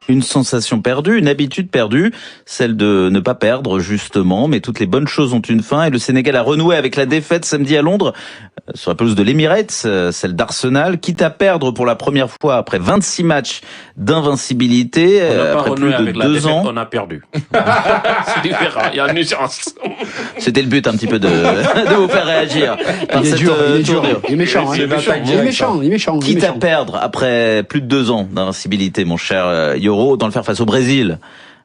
Une sensation perdue, une habitude perdue, celle de ne pas perdre justement, mais toutes les bonnes choses ont une fin et le Sénégal a renoué avec la défaite samedi à Londres sur la pelouse de l'Emirates, celle d'Arsenal, quitte à perdre pour la première fois après 26 matchs d'invincibilité, après plus de 2 ans. On a perdu. C'est différent, il y a une nuance. C'était le but un petit peu de vous faire réagir. Il est dur, il est méchant. Il est méchant. Quitte à perdre après plus de 2 ans d'invincibilité, mon cher Yoro, autant le faire face au Brésil.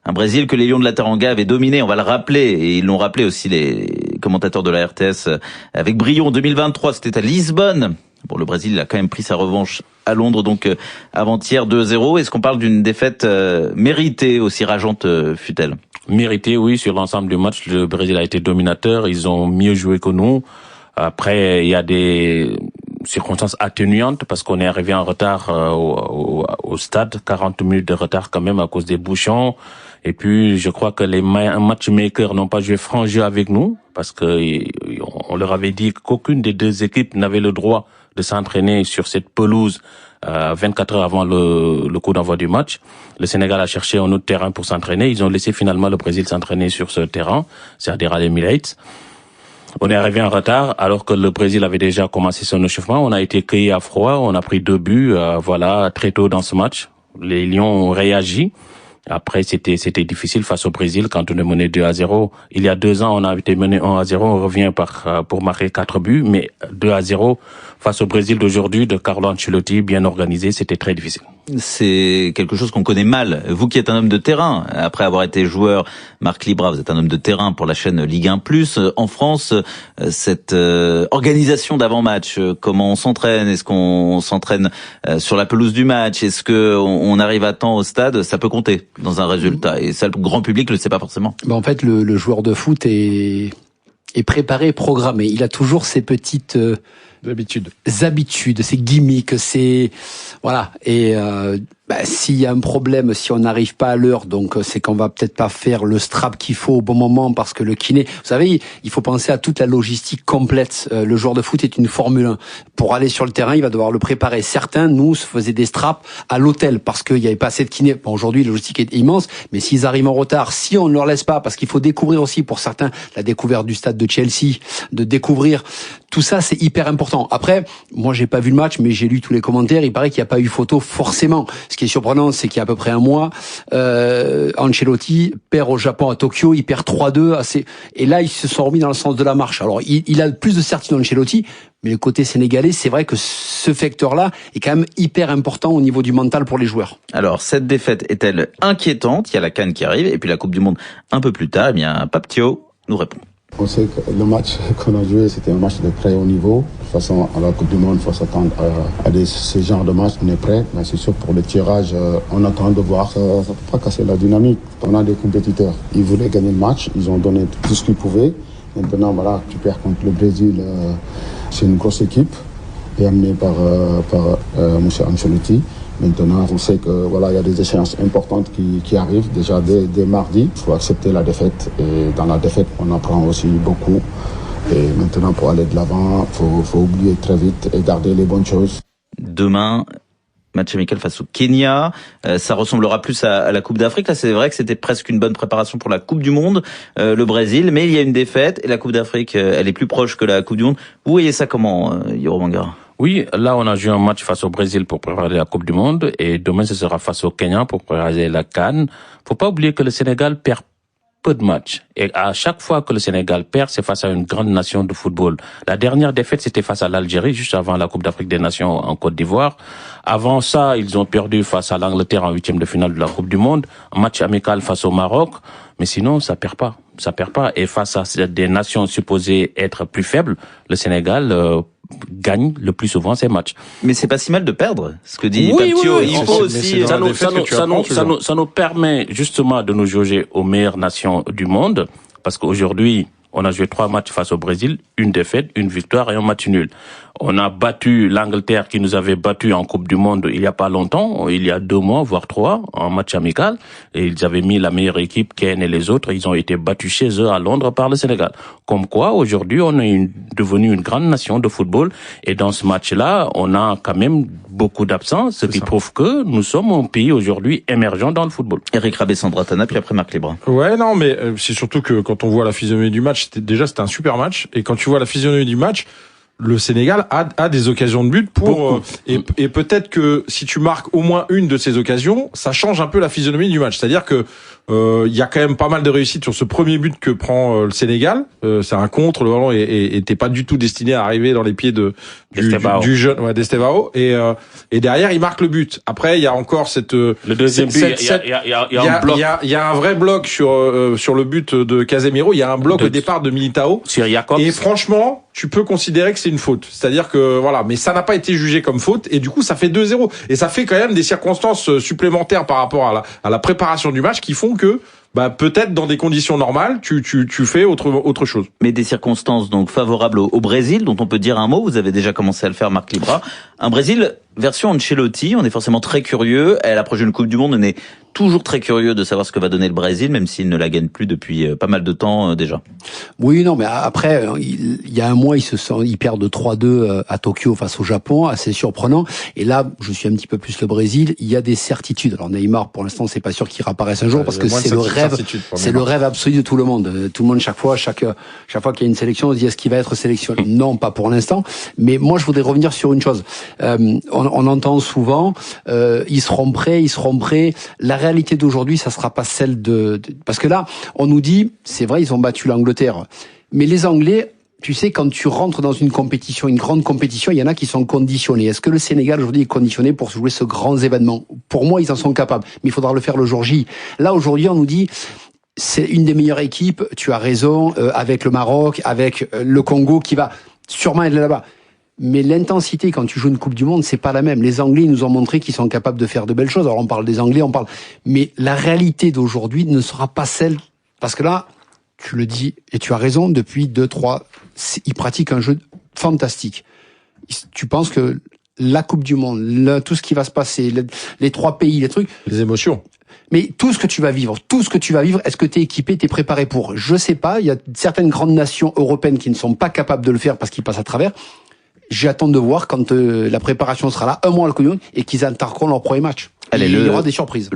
Un Brésil que les Lions de la Teranga avaient dominé, on va le rappeler, et ils l'ont rappelé aussi les commentateurs de la RTS avec brio en 2023, c'était à Lisbonne. Bon, le Brésil a quand même pris sa revanche à Londres, donc avant-hier 2-0. Est-ce qu'on parle d'une défaite méritée, aussi rageante fut-elle? Mérité, oui, sur l'ensemble du match, le Brésil a été dominateur, ils ont mieux joué que nous. Après, il y a des circonstances atténuantes parce qu'on est arrivé en retard au stade, 40 minutes de retard quand même à cause des bouchons. Et puis, je crois que les matchmakers n'ont pas joué franc jeu avec nous parce que on leur avait dit qu'aucune des deux équipes n'avait le droit de s'entraîner sur cette pelouse 24 heures avant le coup d'envoi du match. Le Sénégal a cherché un autre terrain pour s'entraîner. Ils ont laissé finalement le Brésil s'entraîner sur ce terrain, c'est-à-dire à l'Emirates. On est arrivé en retard alors que le Brésil avait déjà commencé son échauffement. On a été cueillis à froid, on a pris 2 buts, très tôt dans ce match. Les Lions ont réagi. Après, c'était difficile face au Brésil quand on est mené 2-0. Il y a 2 ans, on a été mené 1-0. On revient pour marquer 4 buts, mais 2-0 face au Brésil d'aujourd'hui de Carlo Ancelotti, bien organisé, c'était très difficile. C'est quelque chose qu'on connaît mal. Vous qui êtes un homme de terrain, après avoir été joueur, Marc Libra, vous êtes un homme de terrain pour la chaîne Ligue 1+. En France, cette organisation d'avant-match, comment on s'entraîne? Est-ce qu'on s'entraîne sur la pelouse du match? Est-ce que on arrive à temps au stade? Ça peut compter dans un résultat. Et ça, le grand public le sait pas forcément. En fait, le joueur de foot est préparé, programmé. Il a toujours ses petites habitudes, ses gimmicks, voilà. Et s'il y a un problème, si on n'arrive pas à l'heure, donc c'est qu'on va peut-être pas faire le strap qu'il faut au bon moment parce que le kiné, vous savez, il faut penser à toute la logistique complète. Le joueur de foot est une Formule 1. Pour aller sur le terrain, il va devoir le préparer. Certains, nous, se faisaient des straps à l'hôtel parce qu'il n'y avait pas assez de kiné. Bon, aujourd'hui, la logistique est immense, mais s'ils arrivent en retard, si on ne leur laisse pas, parce qu'il faut découvrir aussi pour certains la découverte du stade de Chelsea, de découvrir tout ça, c'est hyper important. Après, moi, j'ai pas vu le match, mais j'ai lu tous les commentaires. Il paraît qu'il n'y a pas eu photo forcément. Ce qui est surprenant, c'est qu'il y a à peu près un mois, Ancelotti perd au Japon à Tokyo, il perd 3-2. Et là, ils se sont remis dans le sens de la marche. Alors, il a plus de certitude Ancelotti, mais le côté sénégalais, c'est vrai que ce facteur-là est quand même hyper important au niveau du mental pour les joueurs. Alors, cette défaite est-elle inquiétante? Il y a la CAN qui arrive, et puis la Coupe du Monde un peu plus tard. Eh bien, Paptio nous répond. On sait que le match qu'on a joué, c'était un match de très haut niveau. De toute façon, à la Coupe du Monde, il faut s'attendre à ce genre de match. On est prêt, mais c'est sûr pour le tirage, on attend de voir. Ça ne peut pas casser la dynamique. On a des compétiteurs. Ils voulaient gagner le match, ils ont donné tout ce qu'ils pouvaient. Maintenant, voilà, tu perds contre le Brésil. C'est une grosse équipe, et amenée par M. Ancelotti. Maintenant, on sait que voilà, il y a des échéances importantes qui arrivent déjà dès mardi. Il faut accepter la défaite, et dans la défaite, on apprend aussi beaucoup. Et maintenant, pour aller de l'avant, faut oublier très vite et garder les bonnes choses. Demain, match amical face au Kenya. Ça ressemblera plus à la Coupe d'Afrique. Là, c'est vrai que c'était presque une bonne préparation pour la Coupe du Monde, le Brésil. Mais il y a une défaite, et la Coupe d'Afrique, elle est plus proche que la Coupe du Monde. Vous voyez ça comment, Yoro Mangara? Oui, là, on a joué un match face au Brésil pour préparer la Coupe du Monde, et demain, ce sera face au Kenya pour préparer la CAN. Faut pas oublier que le Sénégal perd peu de matchs. Et à chaque fois que le Sénégal perd, c'est face à une grande nation de football. La dernière défaite, c'était face à l'Algérie, juste avant la Coupe d'Afrique des Nations en Côte d'Ivoire. Avant ça, ils ont perdu face à l'Angleterre en 8e de finale de la Coupe du Monde. Un match amical face au Maroc. Mais sinon, ça perd pas. Ça perd pas. Et face à des nations supposées être plus faibles, le Sénégal gagne le plus souvent ces matchs. Mais c'est pas si mal de perdre, ce que dit Paptio. Il faut aussi, ça nous permet justement de nous jauger aux meilleures nations du monde, parce qu'aujourd'hui, On a joué 3 matchs face au Brésil, une défaite, une victoire et un match nul. On a battu l'Angleterre qui nous avait battu en Coupe du Monde il y a pas longtemps, il y a 2 mois, voire 3, en match amical. Et ils avaient mis la meilleure équipe, Kane et les autres. Ils ont été battus chez eux à Londres par le Sénégal. Comme quoi, aujourd'hui, on est devenu une grande nation de football. Et dans ce match-là, on a quand même beaucoup d'absents, ce qui prouve que nous sommes un pays aujourd'hui émergent dans le football. Eric Rabé-Sandratana, puis après Marc Lebrun. Ouais, non, mais c'est surtout que quand on voit la physionomie du match, c'était un super match. Et quand tu vois la physionomie du match, le Sénégal a des occasions de but pour et peut-être que si tu marques au moins une de ces occasions, ça change un peu la physionomie du match. C'est-à-dire que il y a quand même pas mal de réussite sur ce premier but que prend le Sénégal. C'est un contre, le ballon était pas du tout destiné à arriver dans les pieds du jeune d'Estevao et derrière il marque le but. Après il y a encore le deuxième but, il y a un vrai bloc sur le but de Casemiro, il y a un bloc au départ de Militao sur Jacobs. Et franchement, tu peux considérer que c'est une faute. C'est-à-dire que voilà, mais ça n'a pas été jugé comme faute et du coup ça fait 2-0 et ça fait quand même des circonstances supplémentaires par rapport à la préparation du match qui font que peut-être dans des conditions normales, tu fais autre chose. Mais des circonstances donc favorables au Brésil, dont on peut dire un mot. Vous avez déjà commencé à le faire, Marc Libra. Un Brésil version Ancelotti. On est forcément très curieux. À la prochaine Coupe du Monde, on est toujours très curieux de savoir ce que va donner le Brésil, même s'il ne la gagne plus depuis pas mal de temps déjà. Oui, non, mais après, il y a un mois, ils perdent 3-2 à Tokyo face au Japon, assez surprenant. Et là, je suis un petit peu plus le Brésil. Il y a des certitudes. Alors Neymar, pour l'instant, c'est pas sûr qu'il réapparaisse un jour parce que c'est le rêve absolu de tout le monde. Tout le monde, chaque fois qu'il y a une sélection, on se dit est-ce qu'il va être sélectionné? Non, pas pour l'instant. Mais moi, je voudrais revenir sur une chose. On entend souvent, ils seront prêts. La réalité d'aujourd'hui, ça sera pas celle parce que là, on nous dit, c'est vrai, ils ont battu l'Angleterre. Mais les Anglais, tu sais, quand tu rentres dans une compétition, une grande compétition, il y en a qui sont conditionnés. Est-ce que le Sénégal aujourd'hui est conditionné pour jouer ce grand événement? Pour moi, ils en sont capables. Mais il faudra le faire le jour J. Là, aujourd'hui, on nous dit, c'est une des meilleures équipes, tu as raison, avec le Maroc, avec le Congo qui va sûrement être là-bas. Mais l'intensité quand tu joues une Coupe du Monde, c'est pas la même. Les Anglais, ils nous ont montré qu'ils sont capables de faire de belles choses. Alors on parle des Anglais, mais la réalité d'aujourd'hui ne sera pas celle, parce que là, tu le dis, et tu as raison, depuis 2-3, ils pratiquent un jeu fantastique. Tu penses que la Coupe du Monde, tout ce qui va se passer, les 3 pays, les trucs... Les émotions. Mais tout ce que tu vas vivre, est-ce que tu es équipé, tu es préparé pour? Je sais pas, il y a certaines grandes nations européennes qui ne sont pas capables de le faire parce qu'ils passent à travers. J'attends de voir quand la préparation sera là, un mois à la Coupe du Monde, et qu'ils attaqueront leur premier match. Il y aura des surprises.